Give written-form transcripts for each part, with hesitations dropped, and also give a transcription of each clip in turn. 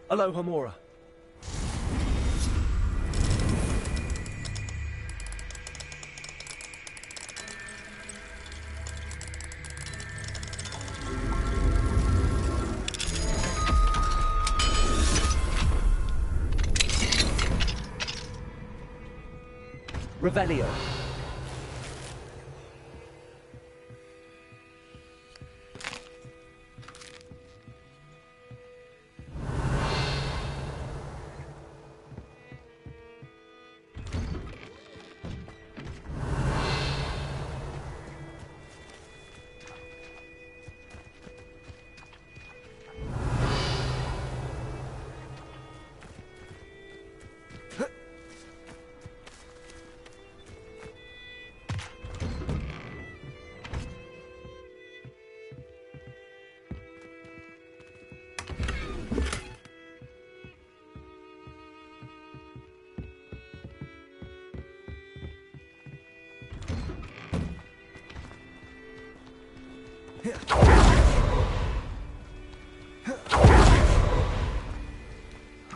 Hello, Hamura. Revelio.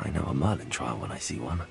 I know a Merlin trial when I see one.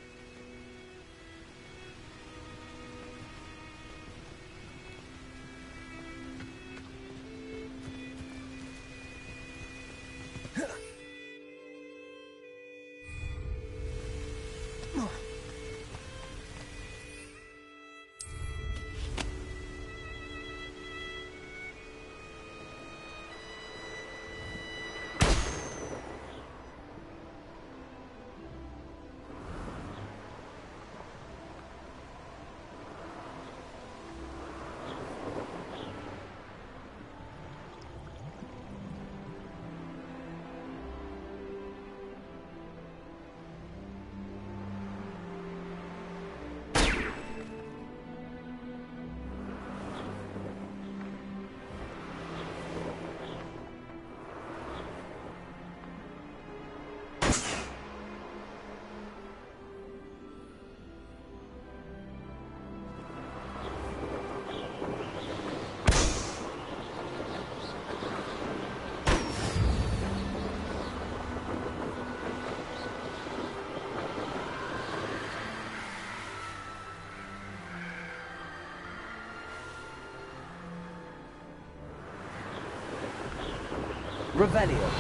Revelio.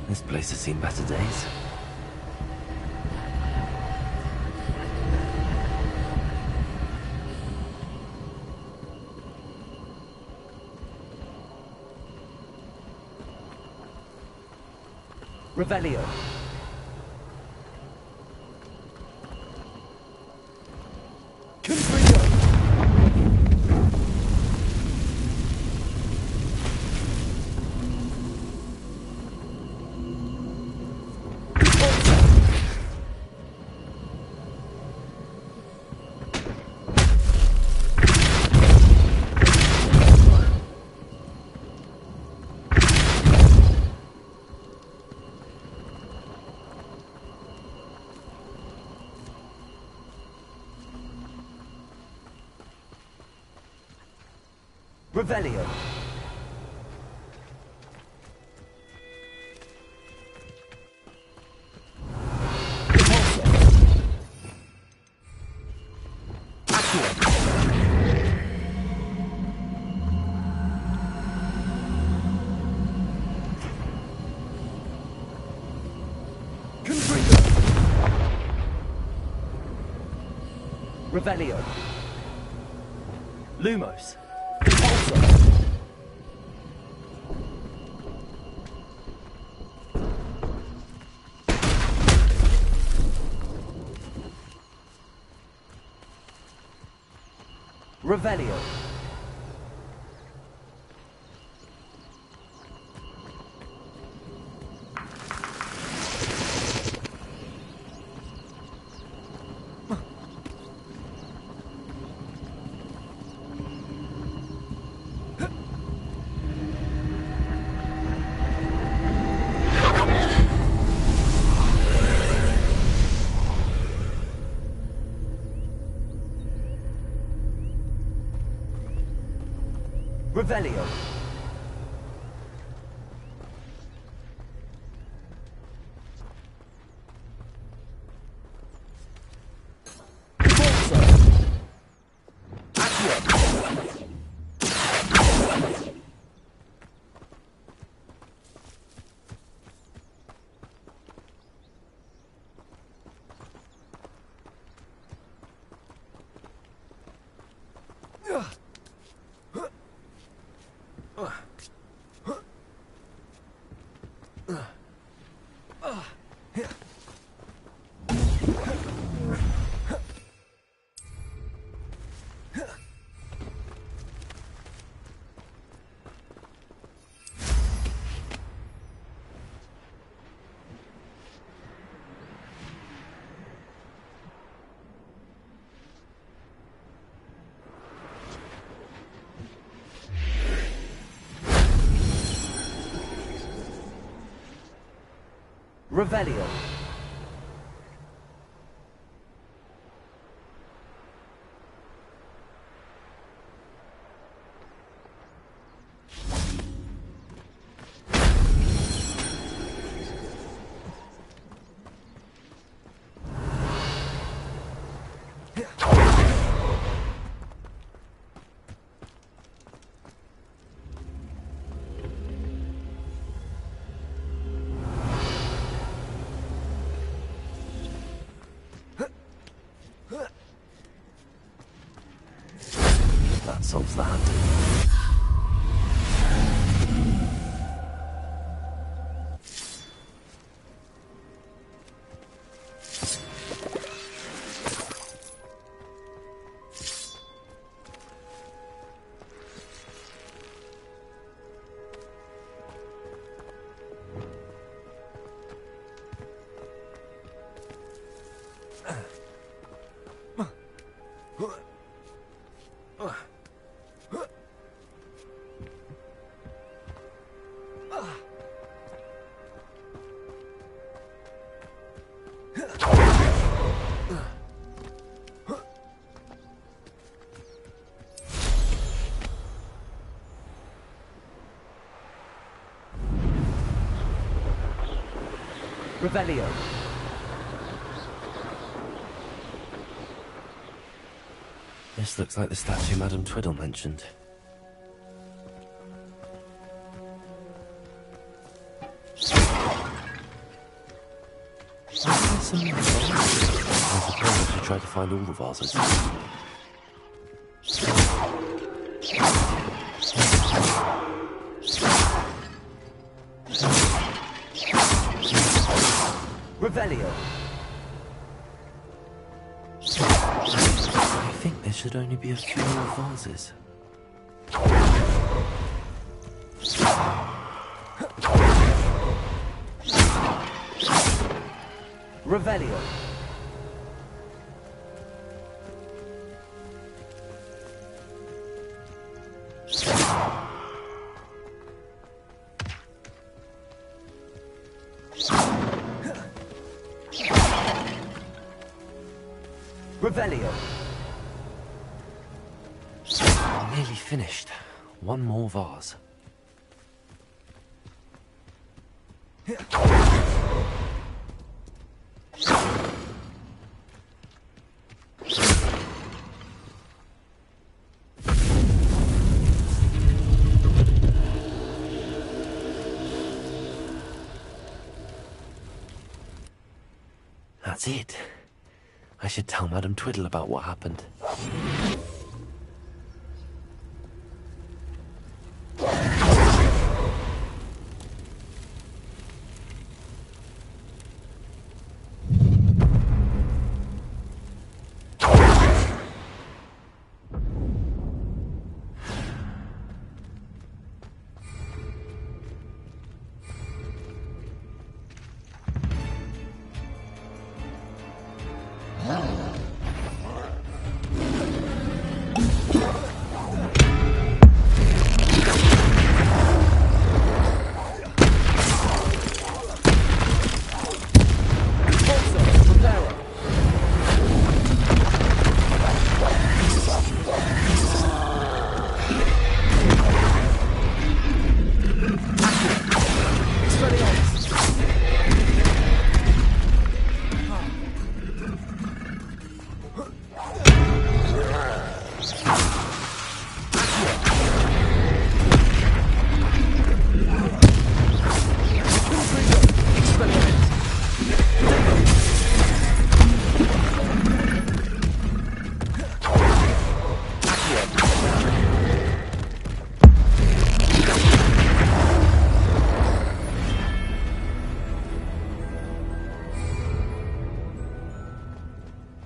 This place has seen better days. Revelio. Revelio. Revelio. Lumos. Repulsor. Revelio. Revelio. Repulsor. Accio. Revelio. That solves that. Revelio. This looks like the statue Madame Twiddle mentioned. I suppose I should try to find all the vases. Revelio. I think there should only be a few more vases. Revelio. Revelio. Nearly finished. One more vase. That's it. I should tell Madame Twiddle about what happened.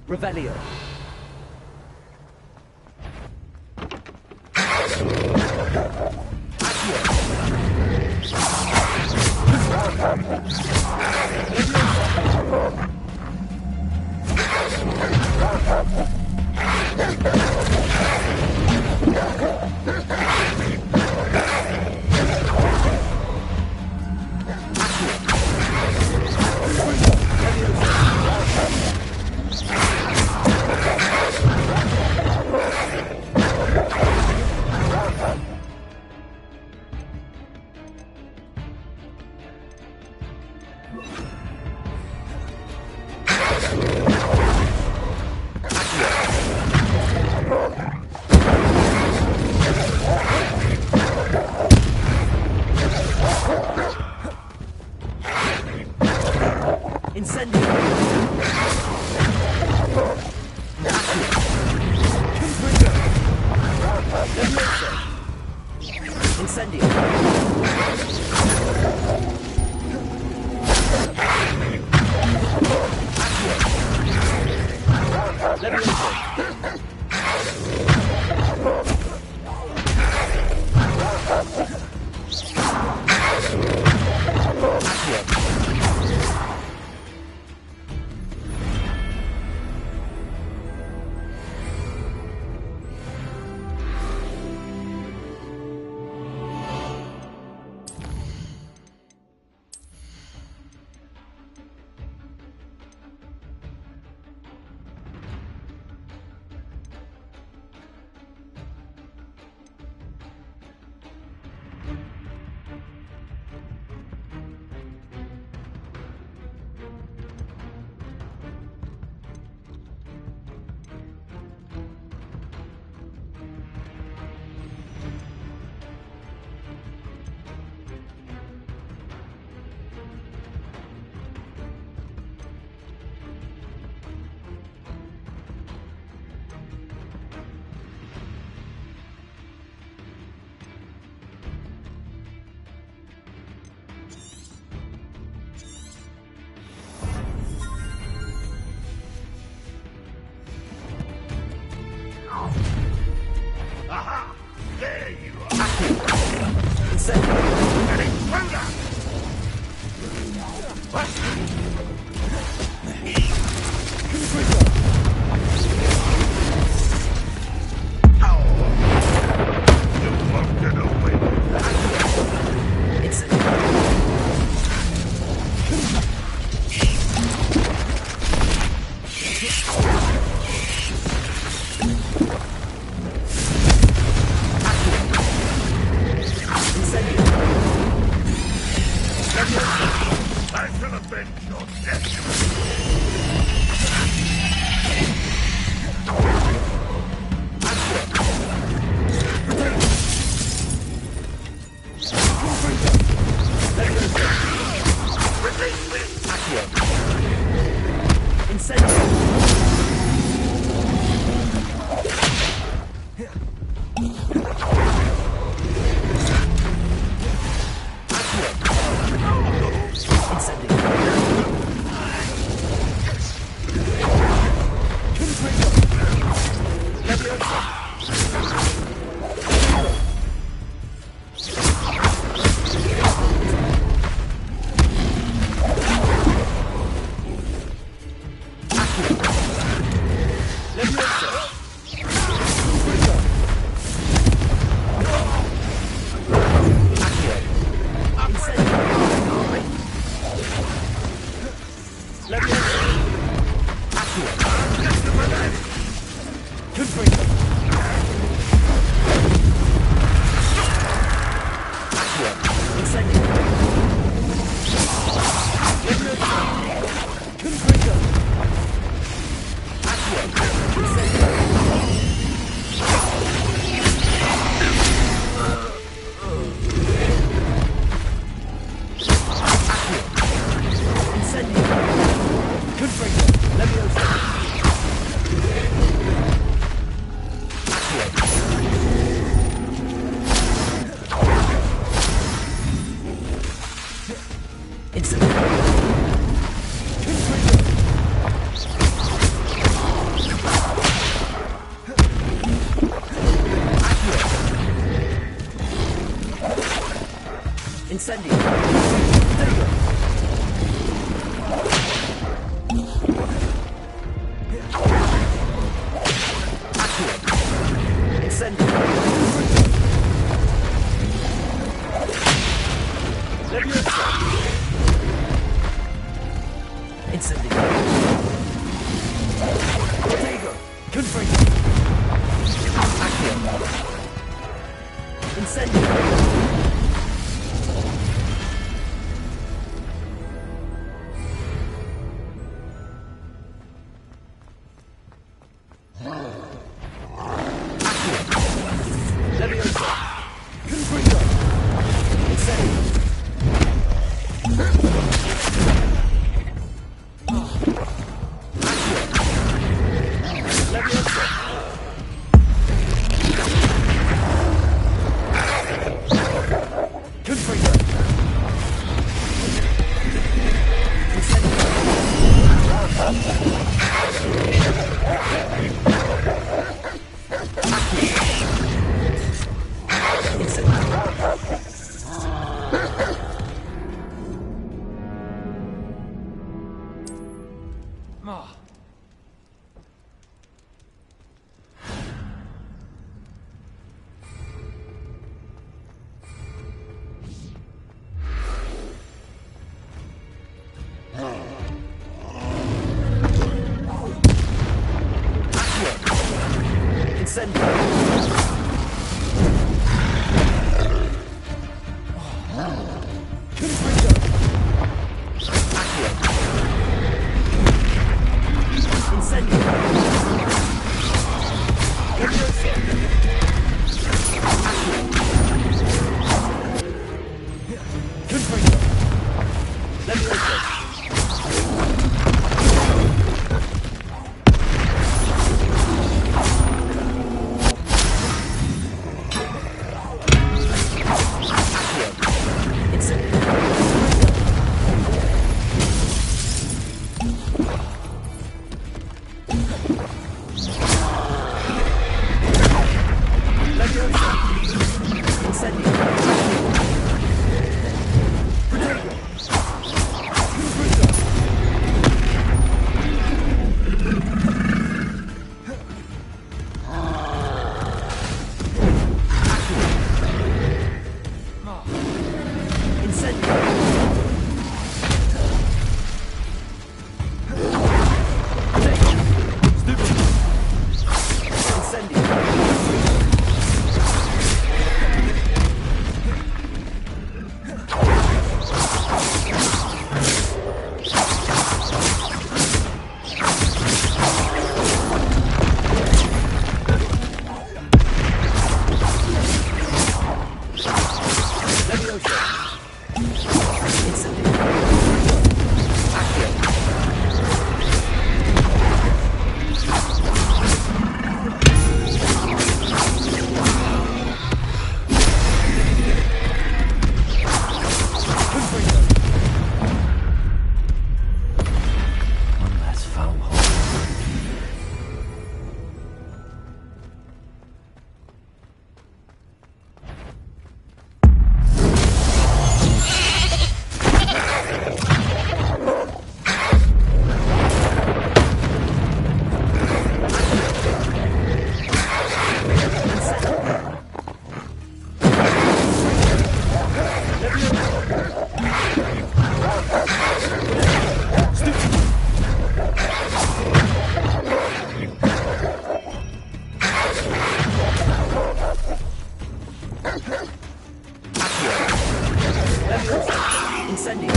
Revelio. Aha! There you are! I shall avenge your Incendio. There you go. Accio. Incendio. Leviosa. Incendio. Protego. Confringo. Accio. Incendio. Incendio.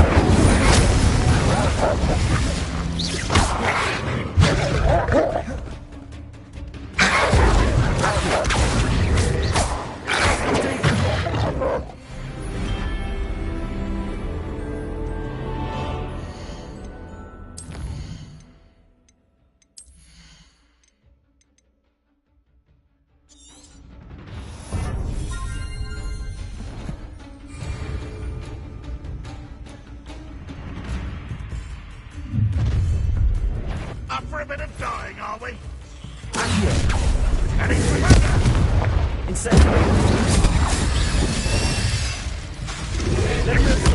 Up for a bit of dying, are we? Accio. Any surrender? Incendio. Leviosa.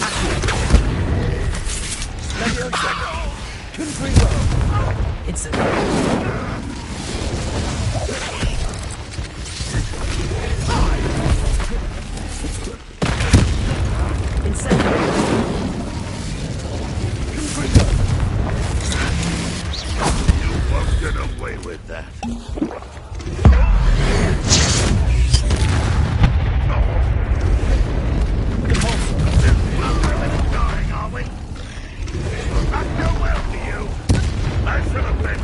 Accio. Leviosa. Confringo. Incendio. Incendio. You won't get away with that. Dying, are we? Not go well to you. I should have been.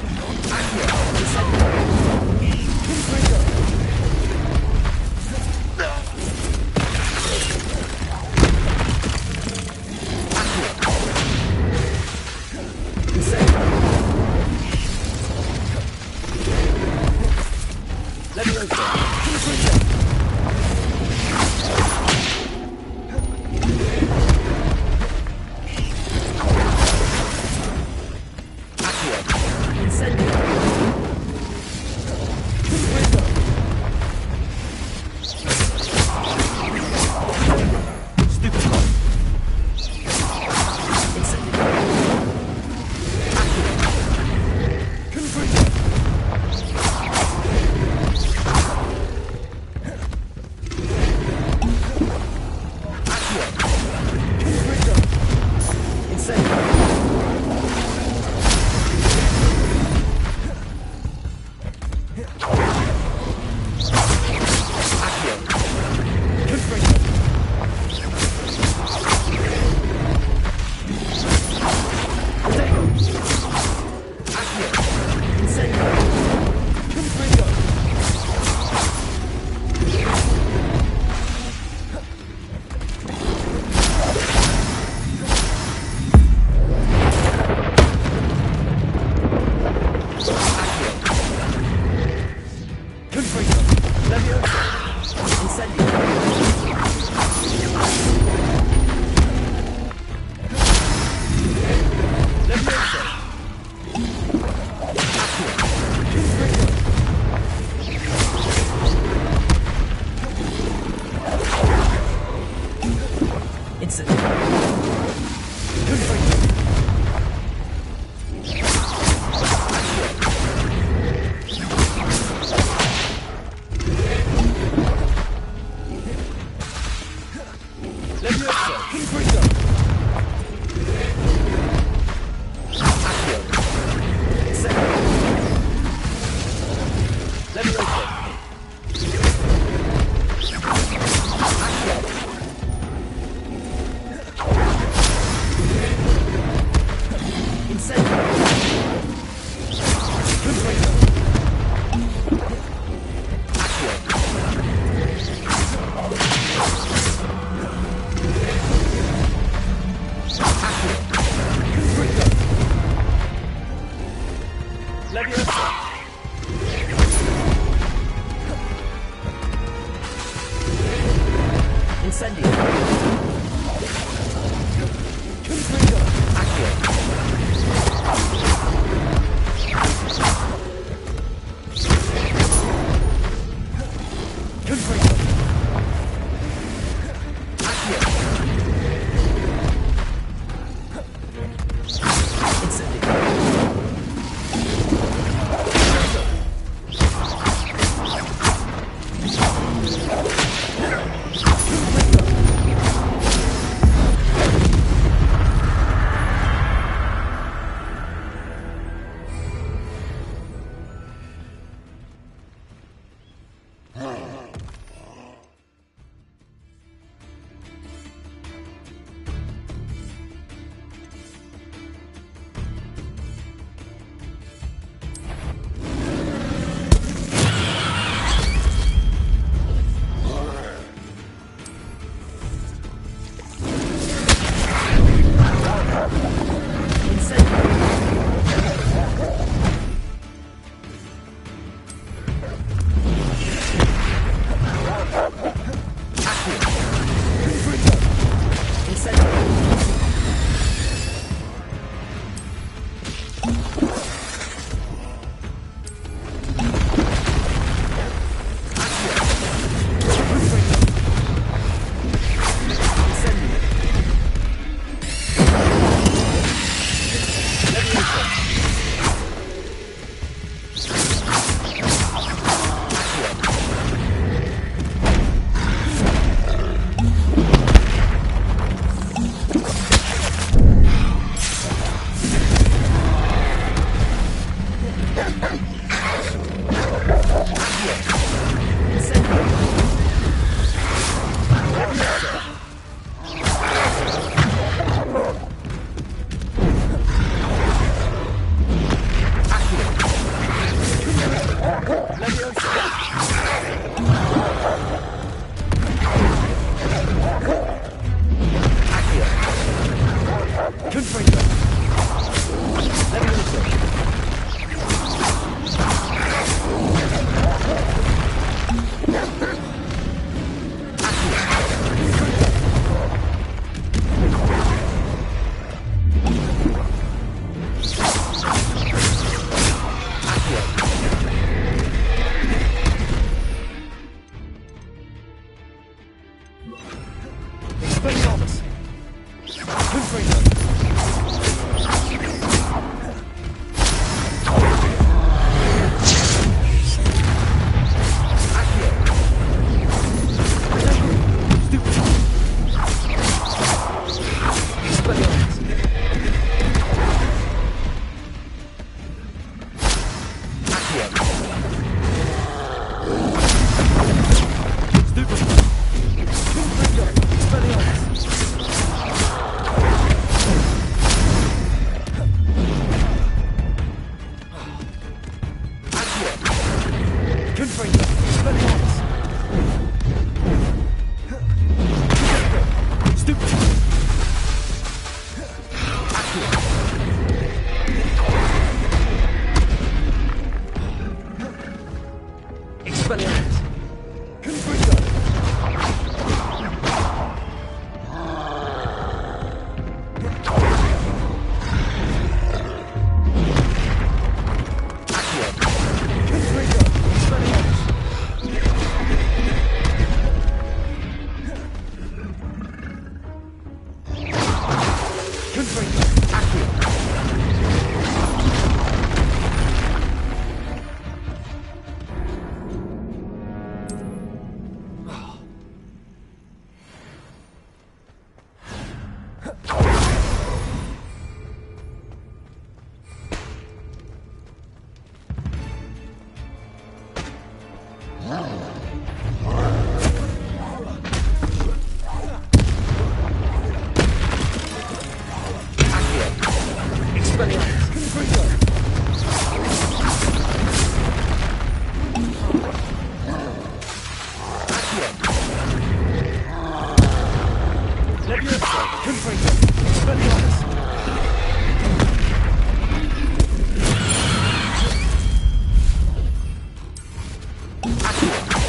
Accio.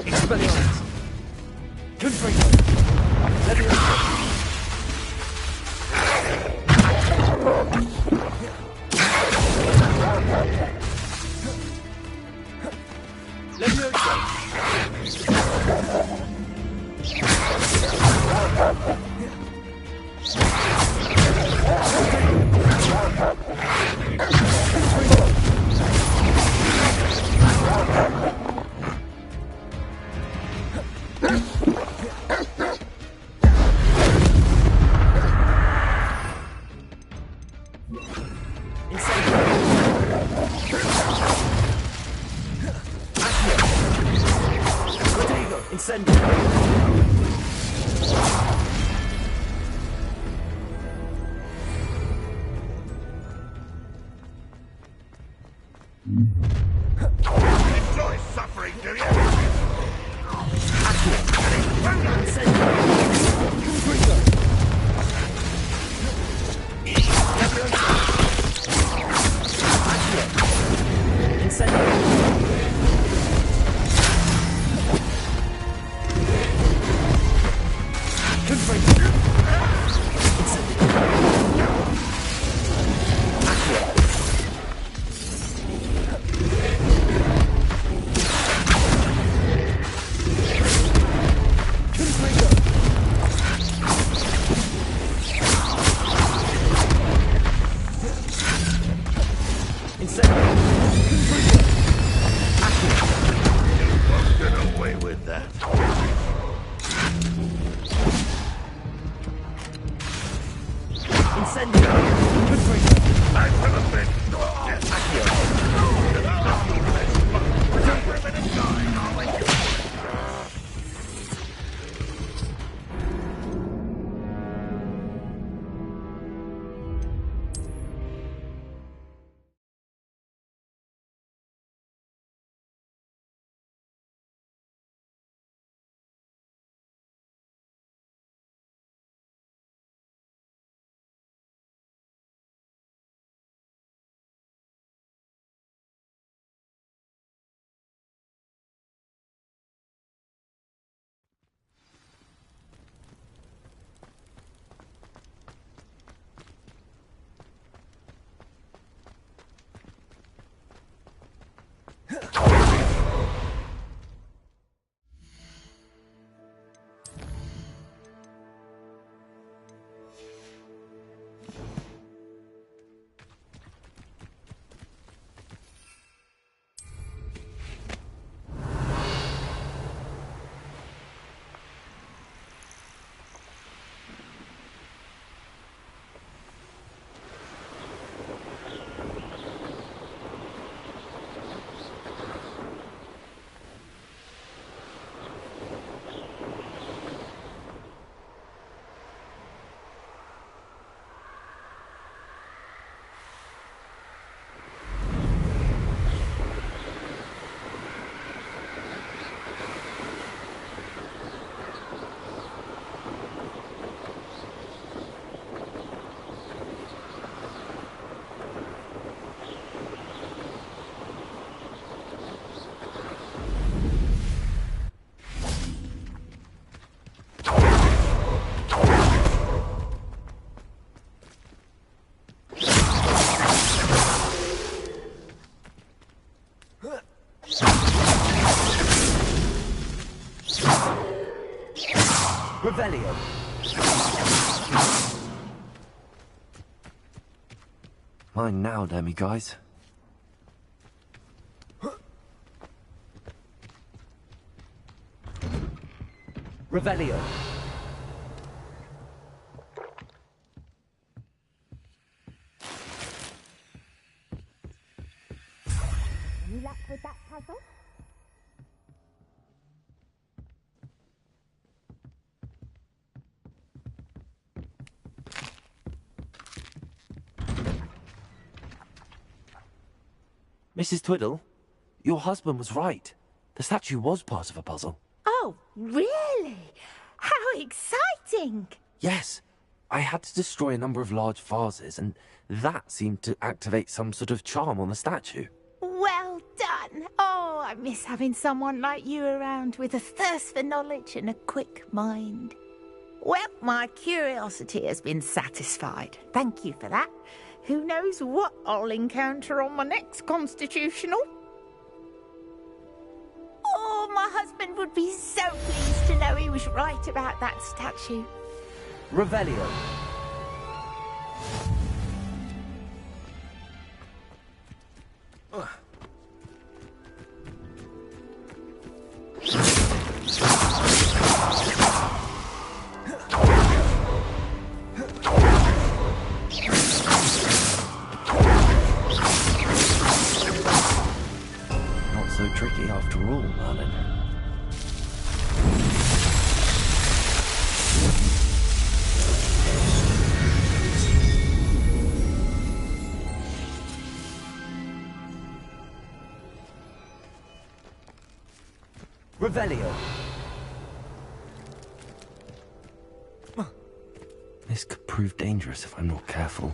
Expelliarmus. Confringo. Leviosa. Enjoy suffering, do you? Revelio. Mine now, demi guys. Revelio. Any luck with that puzzle? Mrs. Twiddle, your husband was right. The statue was part of a puzzle. Oh, really? How exciting! Yes, I had to destroy a number of large vases, and that seemed to activate some sort of charm on the statue. Well done! Oh, I miss having someone like you around with a thirst for knowledge and a quick mind. Well, my curiosity has been satisfied. Thank you for that. Who knows what I'll encounter on my next constitutional? Oh, my husband would be so pleased to know he was right about that statue. Revelio. Not so tricky after all, Merlin. Revelio. This could prove dangerous if I'm not careful.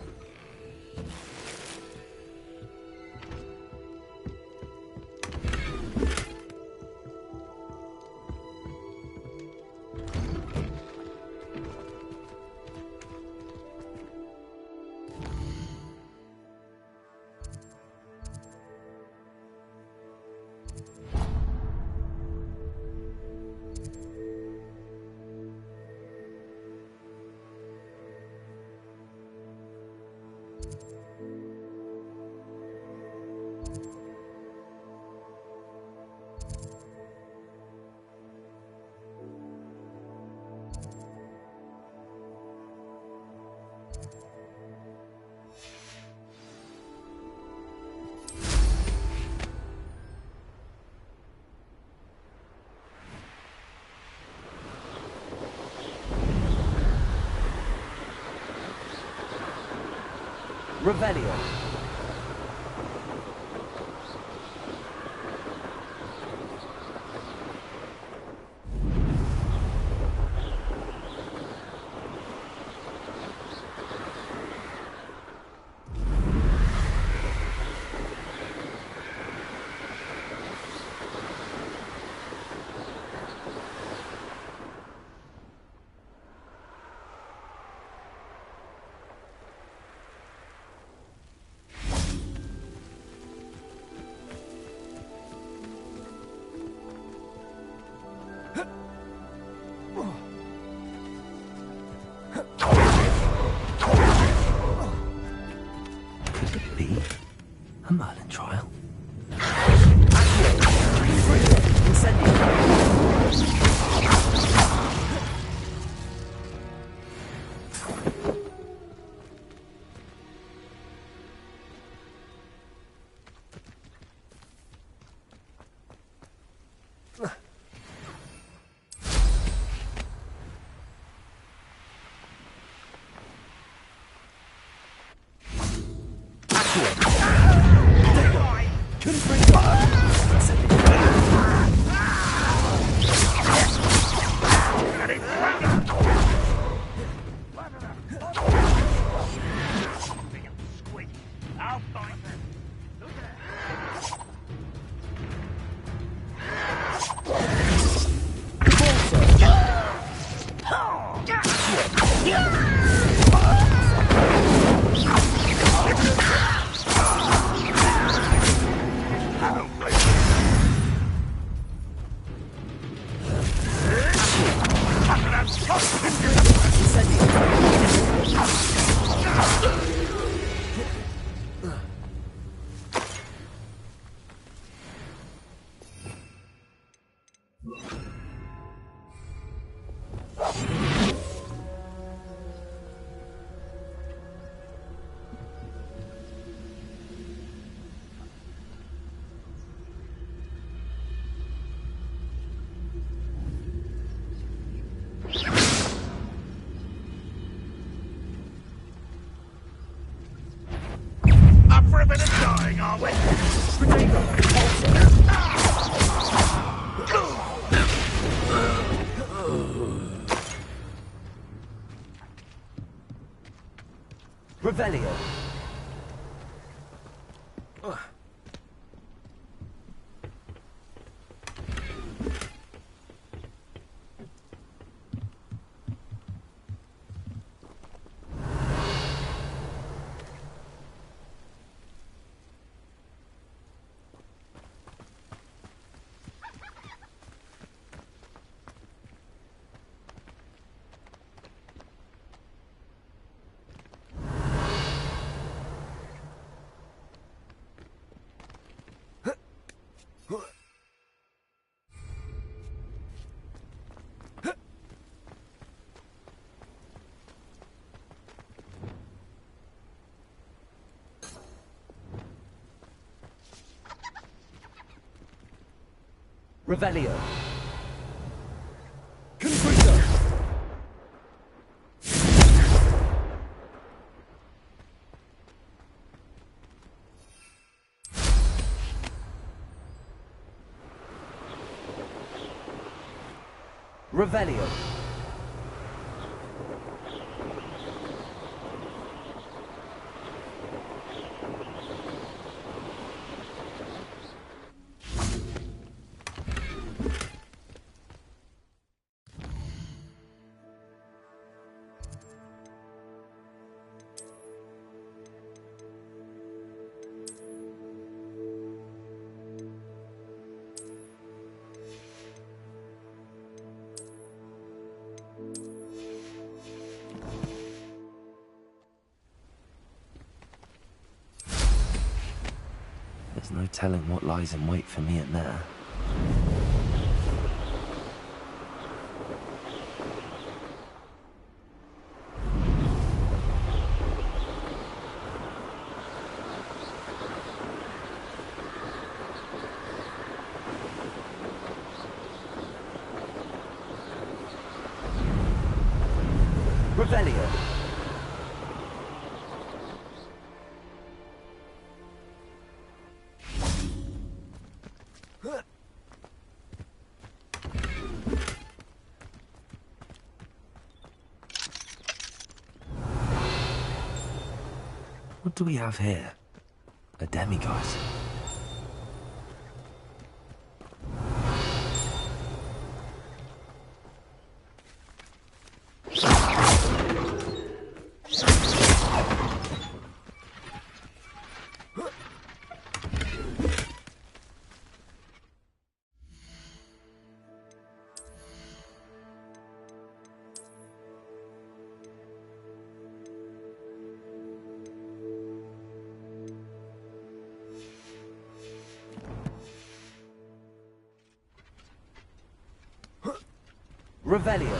Revelio. Could it be a Merlin trial? Up for a bit of dying, are we? Revelio. Revelio. Confringo. Revelio. There's no telling what lies in wait for me in there. Revelio. What do we have here? A demigod. Revelio.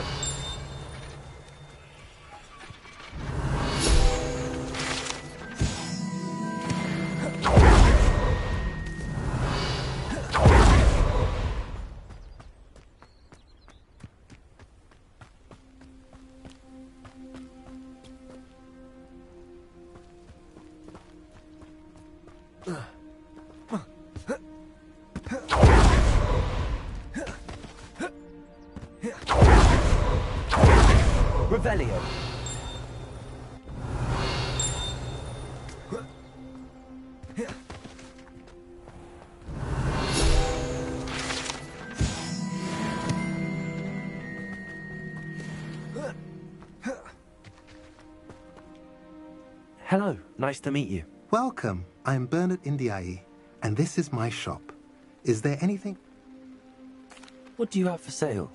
Revelio. Hello, nice to meet you. Welcome. I'm Bernard Indiai, and this is my shop. Is there anything... What do you have for sale?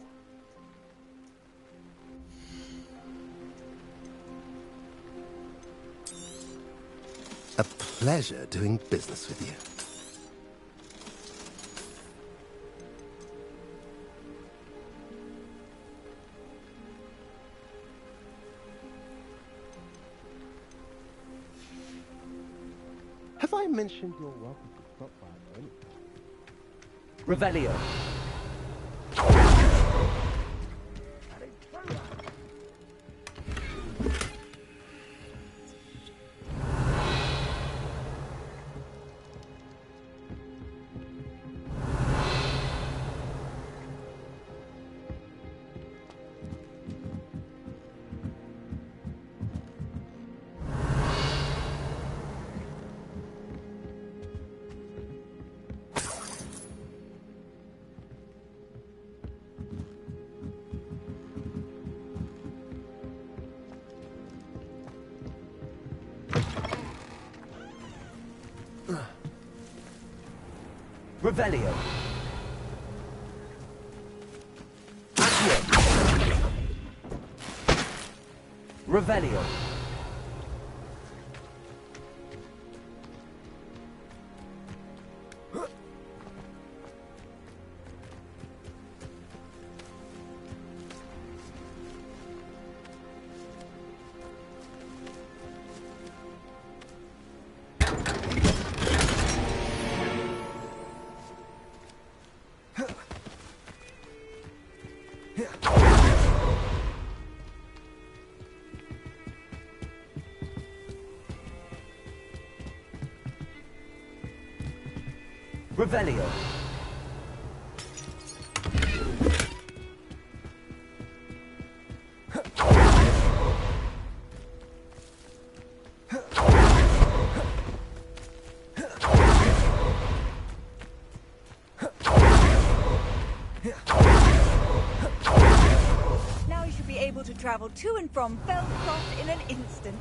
A pleasure doing business with you. Have I mentioned you're welcome to stop by at any time? Revelio. Revelio. Accio. Revelio. Revelio. Now you should be able to travel to and from Feldcroft in an instant.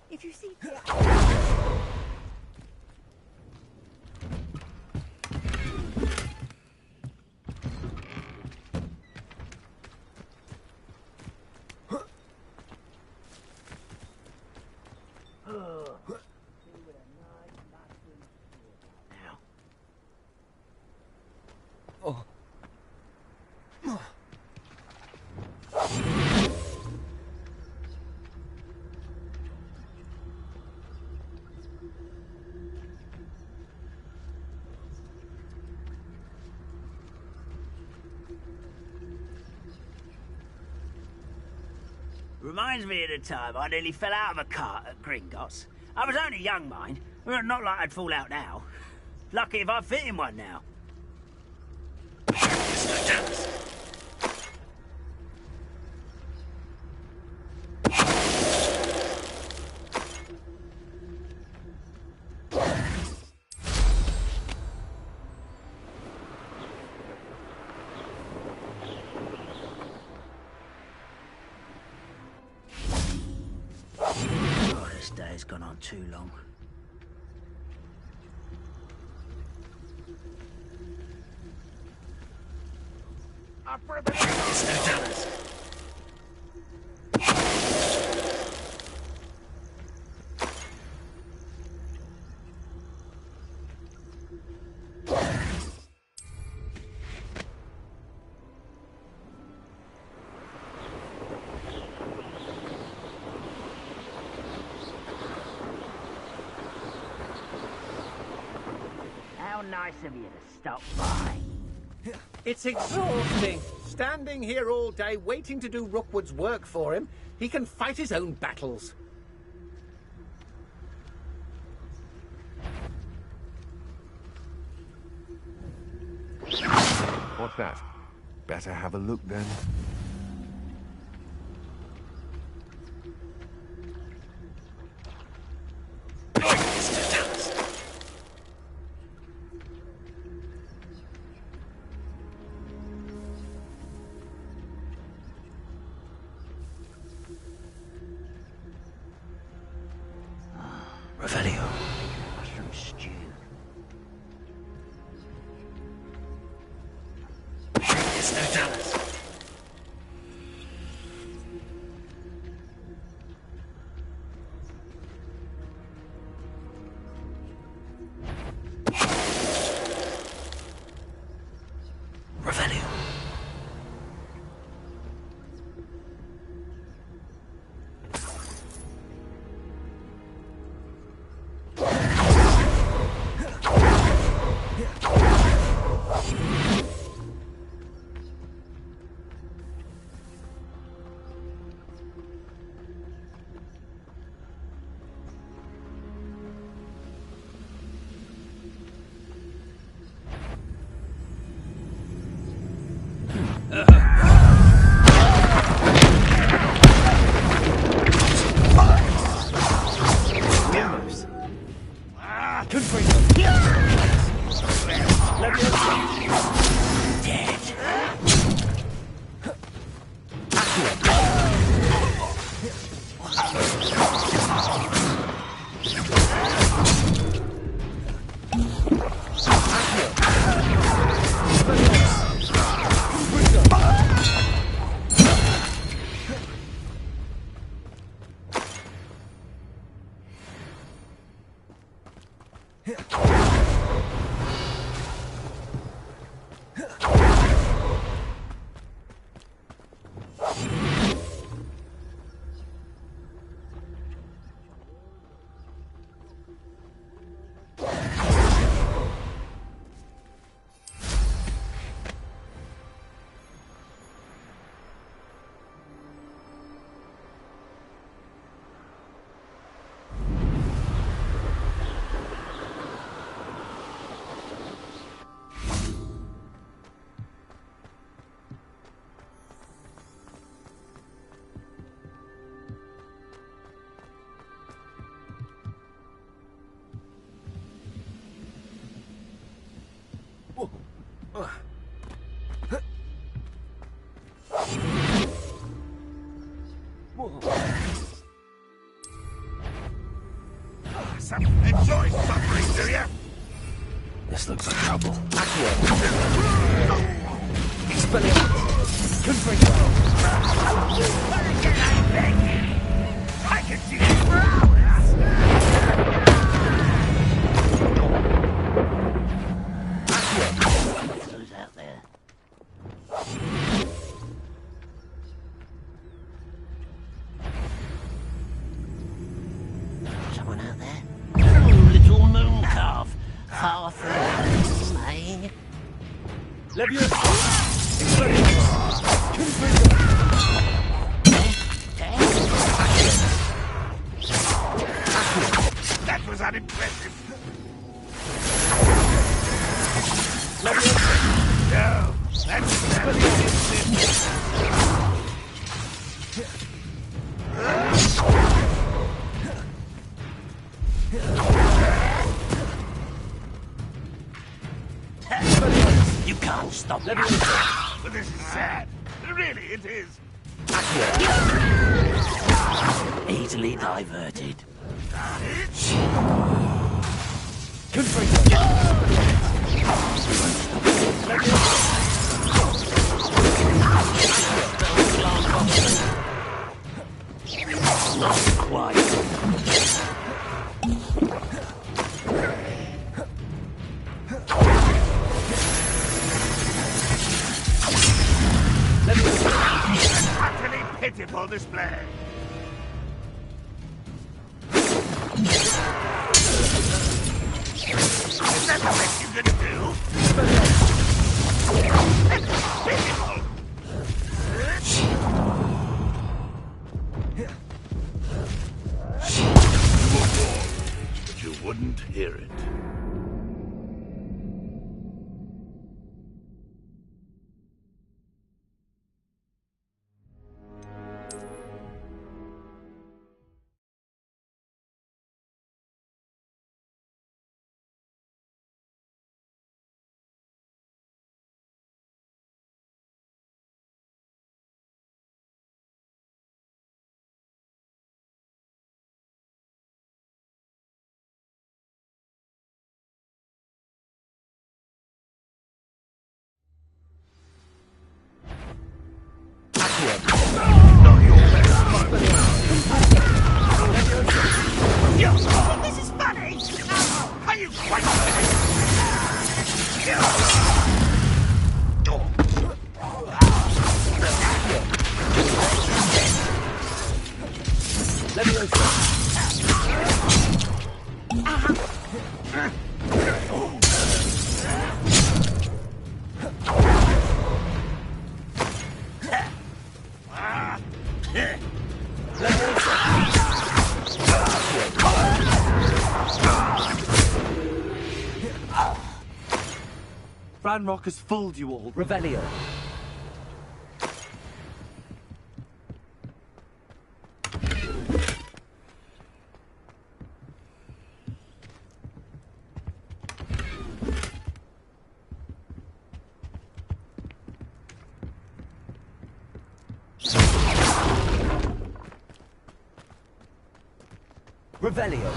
If you see here... Reminds me of the time I nearly fell out of a cart at Gringotts. I was only young, mind. Well, not like I'd fall out now. Lucky if I fit in one now. Oh, this day's gone on too long. How nice of you to stop by. It's exhausting. Standing here all day waiting to do Rookwood's work for him. He can fight his own battles. What's that? Better have a look then. Revelio. Mushroom stew. It's no Dallas. Revelio. Enjoy suffering, do ya? This looks like trouble. I can see this for hours! Who's out there? Someone out there? Oh, little moon calf. Far from home, eh? That was unimpressive. No, You can't stop me. but this is sad. Really, it is. Easily diverted. Not quite. Utterly pitiful display. Is that the best you can do? Pitiful. You were warned, but you wouldn't hear it. This is funny! Are you quite Ranrock has fooled you all. Revelio. Revelio.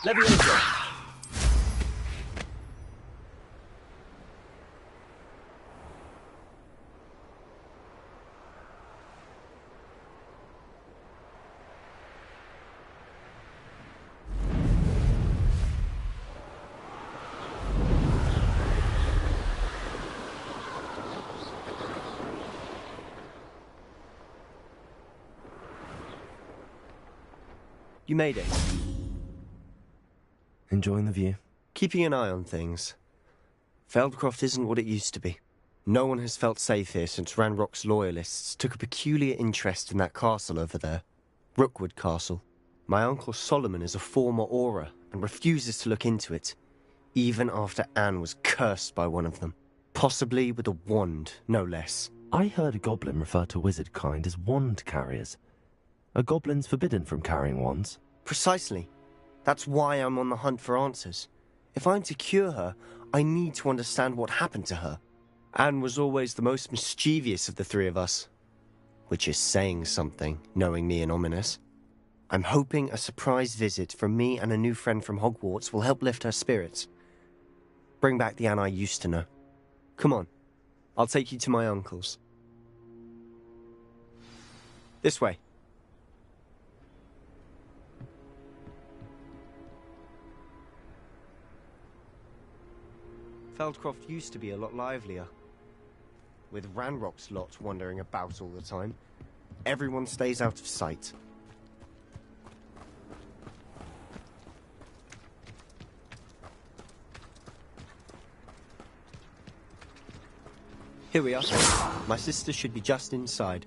Leviosa. You made it. Enjoying the view? Keeping an eye on things. Feldcroft isn't what it used to be. No one has felt safe here since Ranrock's loyalists took a peculiar interest in that castle over there. Rookwood Castle. My uncle Solomon is a former Auror and refuses to look into it, even after Anne was cursed by one of them. Possibly with a wand, no less. I heard a goblin refer to wizard kind as wand carriers. Are goblins forbidden from carrying wands? Precisely. That's why I'm on the hunt for answers. If I'm to cure her, I need to understand what happened to her. Anne was always the most mischievous of the three of us. Which is saying something, knowing me and Ominous. I'm hoping a surprise visit from me and a new friend from Hogwarts will help lift her spirits. Bring back the Anne I used to know. Come on, I'll take you to my uncle's. This way. Feldcroft used to be a lot livelier. With Ranrock's lot wandering about all the time, everyone stays out of sight. Here we are. My sister should be just inside.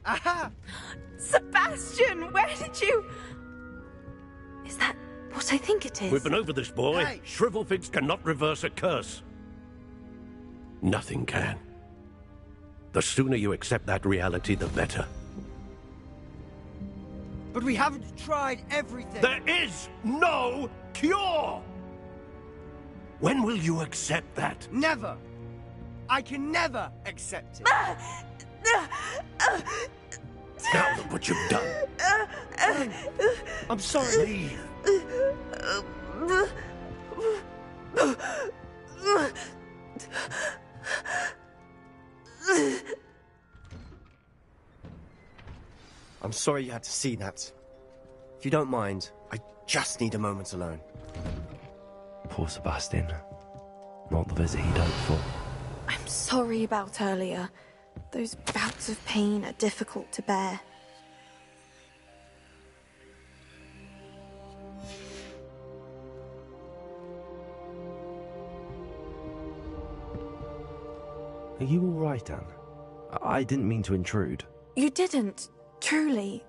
Aha! Sebastian, where did you... Is that what I think it is? We've been over this, boy. Hey. Shrivelfigs cannot reverse a curse. Nothing can. The sooner you accept that reality, the better. But we haven't tried everything. There is no cure! When will you accept that? Never. I can never accept it. Now look what you've done. I'm sorry. Leave. I'm sorry you had to see that. If you don't mind, I just need a moment alone. Poor Sebastian. Not the visit he'd hoped for. I'm sorry about earlier. Those bouts of pain are difficult to bear. Are you all right, Anne? I didn't mean to intrude. You didn't, truly.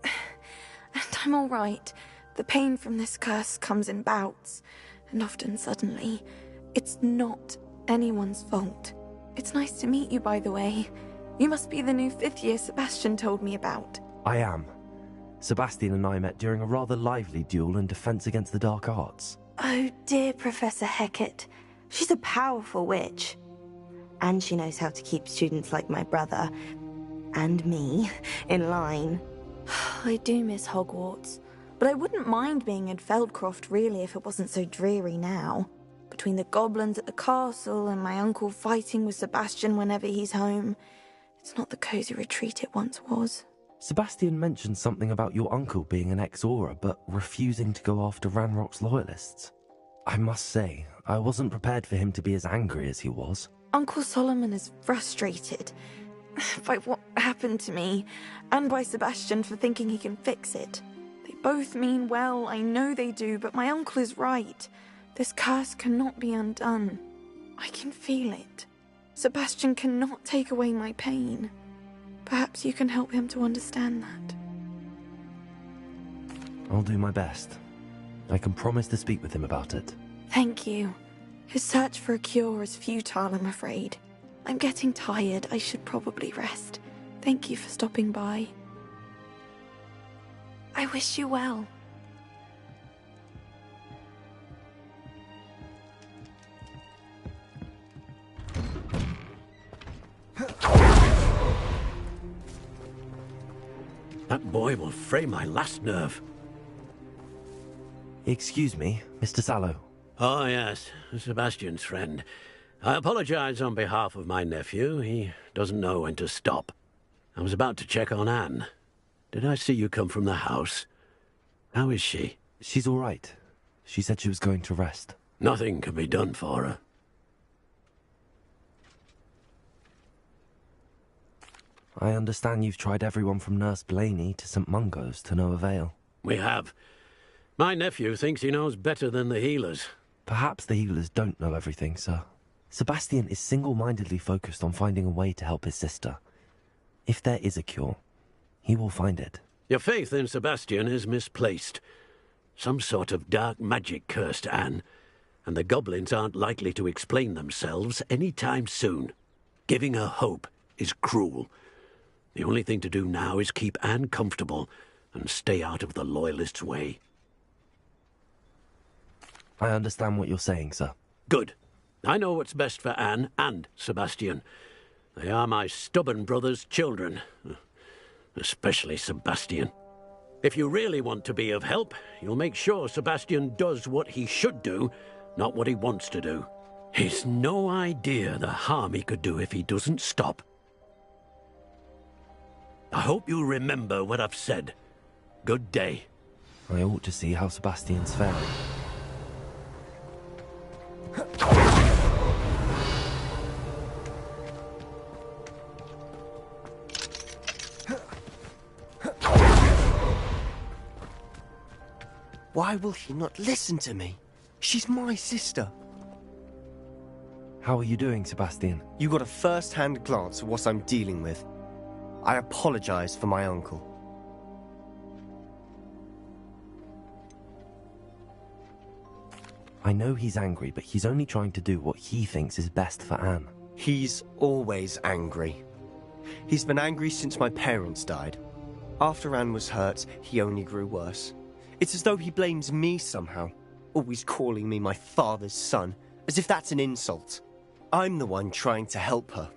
And I'm all right. The pain from this curse comes in bouts, and often suddenly. It's not anyone's fault. It's nice to meet you, by the way. You must be the new 5th year Sebastian told me about. I am. Sebastian and I met during a rather lively duel in defense against the dark arts. Oh, dear Professor Hecat. She's a powerful witch. And she knows how to keep students like my brother, and me, in line. I do miss Hogwarts, but I wouldn't mind being in Feldcroft, really, if it wasn't so dreary now. Between the goblins at the castle and my uncle fighting with Sebastian whenever he's home, it's not the cosy retreat it once was. Sebastian mentioned something about your uncle being an ex-Auror, but refusing to go after Ranrock's loyalists. I must say, I wasn't prepared for him to be as angry as he was. Uncle Solomon is frustrated by what happened to me, and by Sebastian for thinking he can fix it. They both mean well, I know they do, but my uncle is right. This curse cannot be undone. I can feel it. Sebastian cannot take away my pain. Perhaps you can help him to understand that. I'll do my best. I can promise to speak with him about it. Thank you. His search for a cure is futile, I'm afraid. I'm getting tired. I should probably rest. Thank you for stopping by. I wish you well. That boy will fray my last nerve. Excuse me, Mr. Sallow. Oh, yes, Sebastian's friend. I apologize on behalf of my nephew. He doesn't know when to stop. I was about to check on Anne. Did I see you come from the house? How is she? She's all right. She said she was going to rest. Nothing can be done for her. I understand you've tried everyone from Nurse Blaney to St. Mungo's to no avail. We have. My nephew thinks he knows better than the healers. Perhaps the healers don't know everything, sir. Sebastian is single-mindedly focused on finding a way to help his sister. If there is a cure, he will find it. Your faith in Sebastian is misplaced. Some sort of dark magic cursed Anne, and the goblins aren't likely to explain themselves any time soon. Giving her hope is cruel. The only thing to do now is keep Anne comfortable and stay out of the Loyalists' way. I understand what you're saying, sir. Good. I know what's best for Anne and Sebastian. They are my stubborn brother's children. Especially Sebastian. If you really want to be of help, you'll make sure Sebastian does what he should do, not what he wants to do. He's no idea the harm he could do if he doesn't stop. I hope you remember what I've said. Good day. I ought to see how Sebastian's faring. Why will he not listen to me? She's my sister. How are you doing, Sebastian? You got a first-hand glance at what I'm dealing with. I apologize for my uncle. I know he's angry, but he's only trying to do what he thinks is best for Anne. He's always angry. He's been angry since my parents died. After Anne was hurt, he only grew worse. It's as though he blames me somehow, always calling me my father's son, as if that's an insult. I'm the one trying to help her.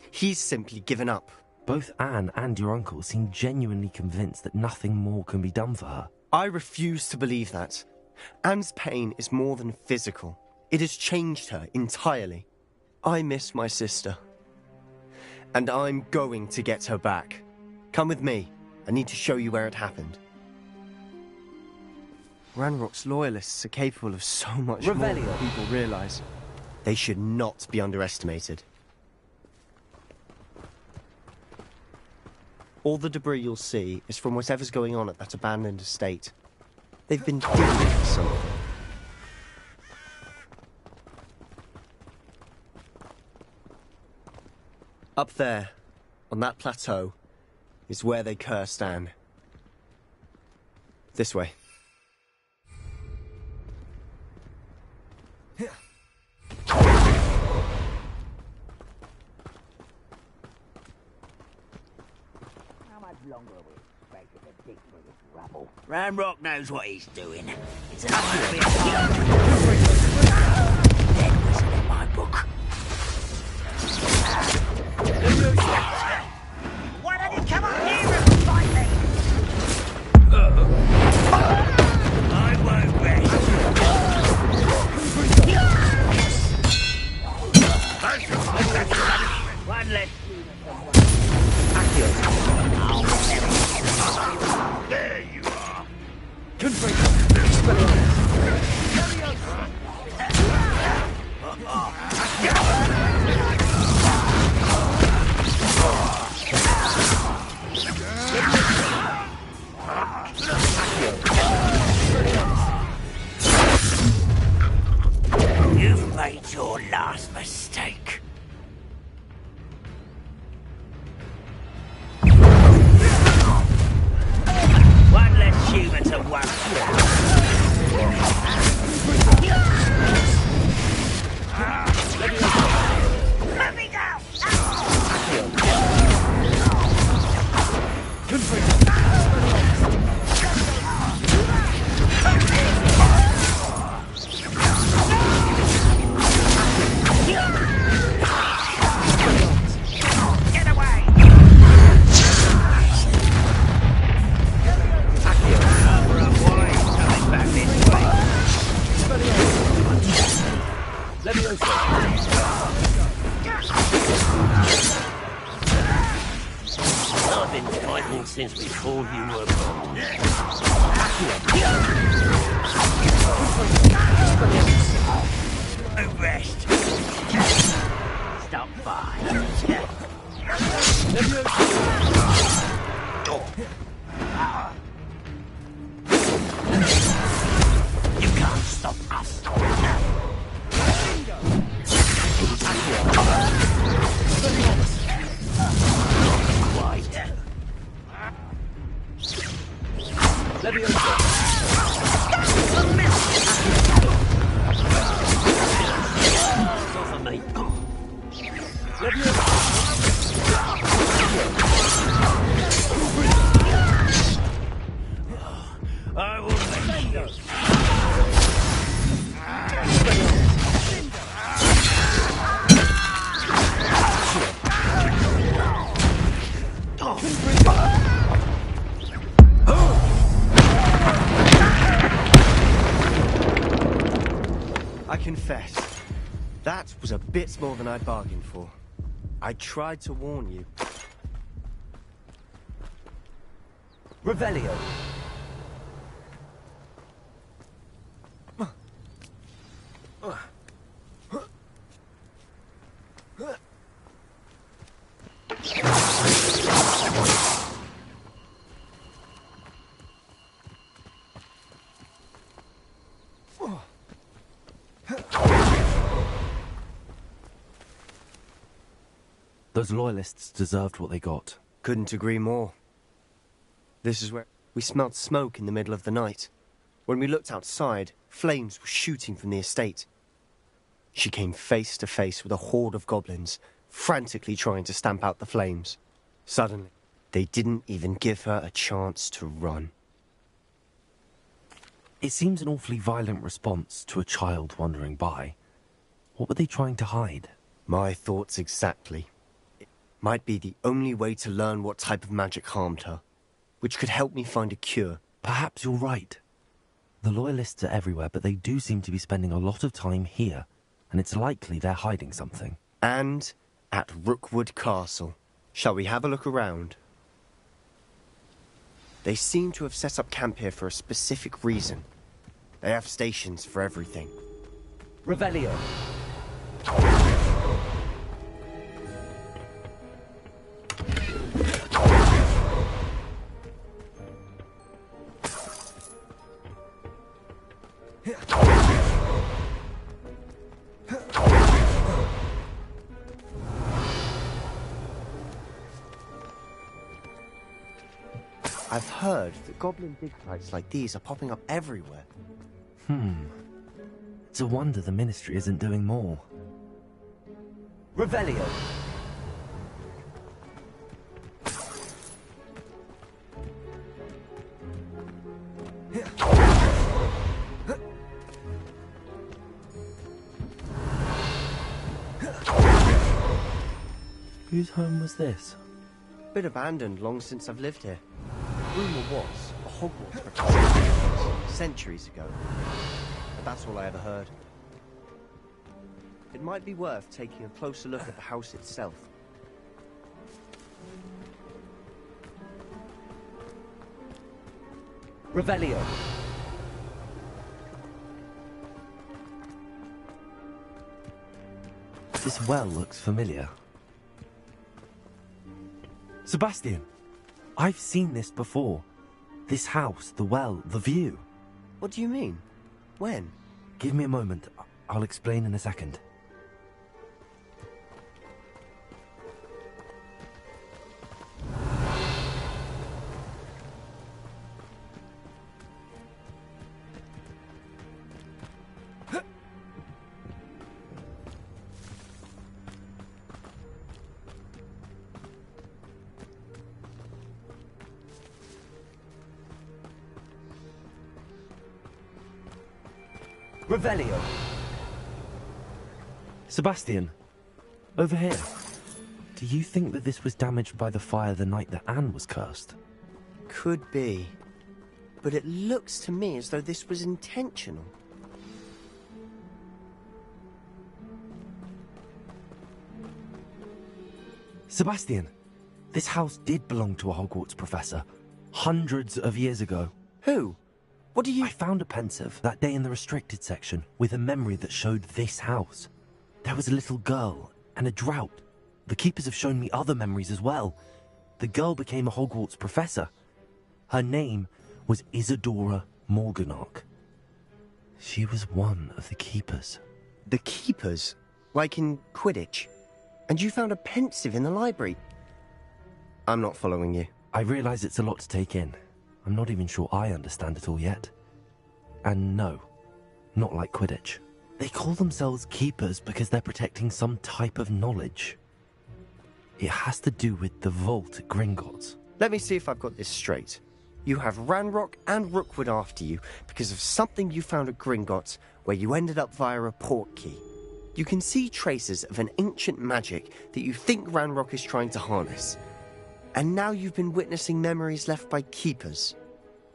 He's simply given up. Both Anne and your uncle seem genuinely convinced that nothing more can be done for her. I refuse to believe that. Anne's pain is more than physical. It has changed her entirely. I miss my sister. And I'm going to get her back. Come with me. I need to show you where it happened. Ranrock's Loyalists are capable of so much more than people realize. They should not be underestimated. All the debris you'll see is from whatever's going on at that abandoned estate. They've been digging for something. Up there, on that plateau, is where they cursed Anne. This way. Ranrock knows what he's doing. It's an ugly dead whistle in my book. Why don't you come up here and fight me? I won't rest. One less. There you are. You've made your last mistake. One less human to worry. Let me go! Get away! Let me also. I've been fighting since before you were born. Rest. Stop by. You can't stop us. Let me also. I will make you. I confess, that was a bit more than I bargained for. I tried to warn you. Revelio. Those loyalists deserved what they got. Couldn't agree more. This is where we smelled smoke in the middle of the night. When we looked outside, flames were shooting from the estate. She came face to face with a horde of goblins, frantically trying to stamp out the flames. Suddenly, they didn't even give her a chance to run. It seems an awfully violent response to a child wandering by. What were they trying to hide? My thoughts exactly. It might be the only way to learn what type of magic harmed her, which could help me find a cure. Perhaps you're right. The loyalists are everywhere, but they do seem to be spending a lot of time here, and it's likely they're hiding something. And at Rookwood Castle. Shall we have a look around? They seem to have set up camp here for a specific reason. They have stations for everything. Revelio. I've heard that goblin dig sites like these are popping up everywhere. It's a wonder the Ministry isn't doing more. Revelio. Whose home was this? Been abandoned long since I've lived here. Rumour was a Hogwarts professor centuries ago. But that's all I ever heard. It might be worth taking a closer look at the house itself. Revelio. This well looks familiar. Sebastian! I've seen this before. This house, the well, the view. What do you mean? When? Give me a moment. I'll explain in a second. Revelio. Sebastian, over here. Do you think that this was damaged by the fire the night that Anne was cursed? Could be. But it looks to me as though this was intentional. Sebastian, this house did belong to a Hogwarts professor. Hundreds of years ago. Who? What do you... I found a pensive that day in the restricted section with a memory that showed this house. There was a little girl and a drought. The keepers have shown me other memories as well. The girl became a Hogwarts professor. Her name was Isadora Morganach. She was one of the keepers. The keepers? Like in Quidditch? And you found a pensive in the library? I'm not following you. I realise it's a lot to take in. I'm not even sure I understand it all yet. And no, not like Quidditch. They call themselves keepers because they're protecting some type of knowledge. It has to do with the vault at Gringotts. Let me see if I've got this straight. You have Ranrock and Rookwood after you because of something you found at Gringotts where you ended up via a port key. You can see traces of an ancient magic that you think Ranrock is trying to harness. And now you've been witnessing memories left by keepers.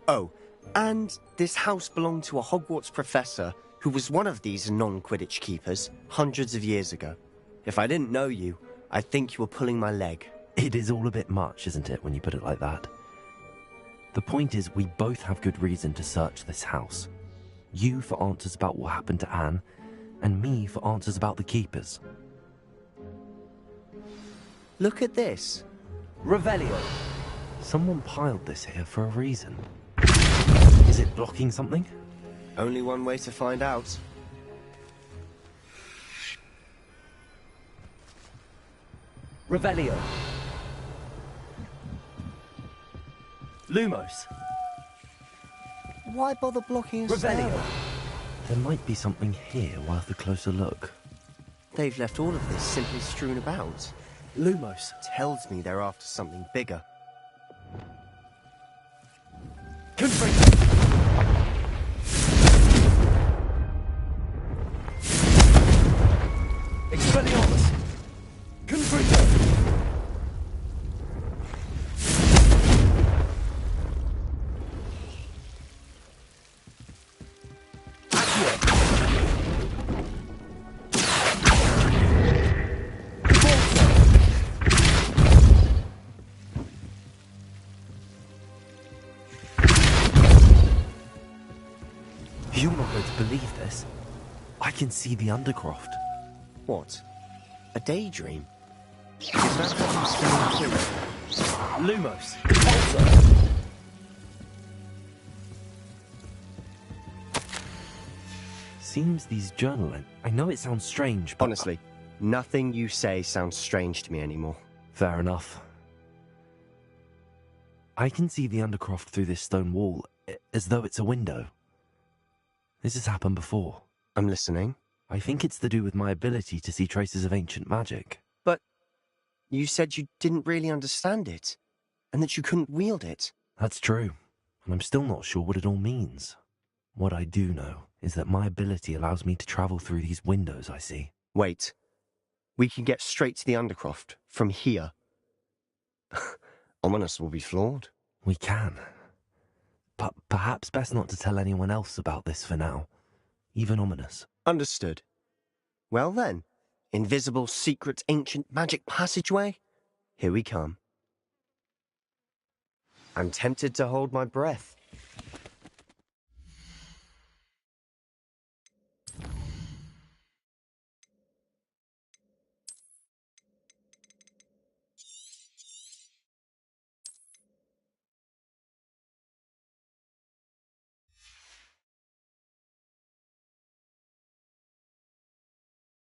Oh, and this house belonged to a Hogwarts professor who was one of these non-Quidditch keepers hundreds of years ago. If I didn't know you, I'd think you were pulling my leg. It is all a bit much, isn't it, when you put it like that? The point is, we both have good reason to search this house. You for answers about what happened to Anne, and me for answers about the keepers. Look at this. Revelio. Someone piled this here for a reason. Is it blocking something? Only one way to find out. Revelio. Lumos. Why bother blocking a Revelio. stairwell? There might be something here worth a closer look. They've left all of this simply strewn about. Lumos. Tells me they're after something bigger. Confringo. Expelliarmus. Confringo. You're not going to believe this. I can see the Undercroft. What? A daydream? Is that what you see here? Lumos. Repulsor. Seems these journal... I know it sounds strange, but... Honestly, nothing you say sounds strange to me anymore. Fair enough. I can see the Undercroft through this stone wall, as though it's a window. This has happened before. I'm listening. I think it's to do with my ability to see traces of ancient magic. But you said you didn't really understand it, and that you couldn't wield it. That's true, and I'm still not sure what it all means. What I do know is that my ability allows me to travel through these windows I see. Wait. We can get straight to the Undercroft from here. Ominous will be floored. We can. But perhaps best not to tell anyone else about this for now. Even Ominous. Understood. Well then, invisible, secret, ancient magic passageway? Here we come. I'm tempted to hold my breath.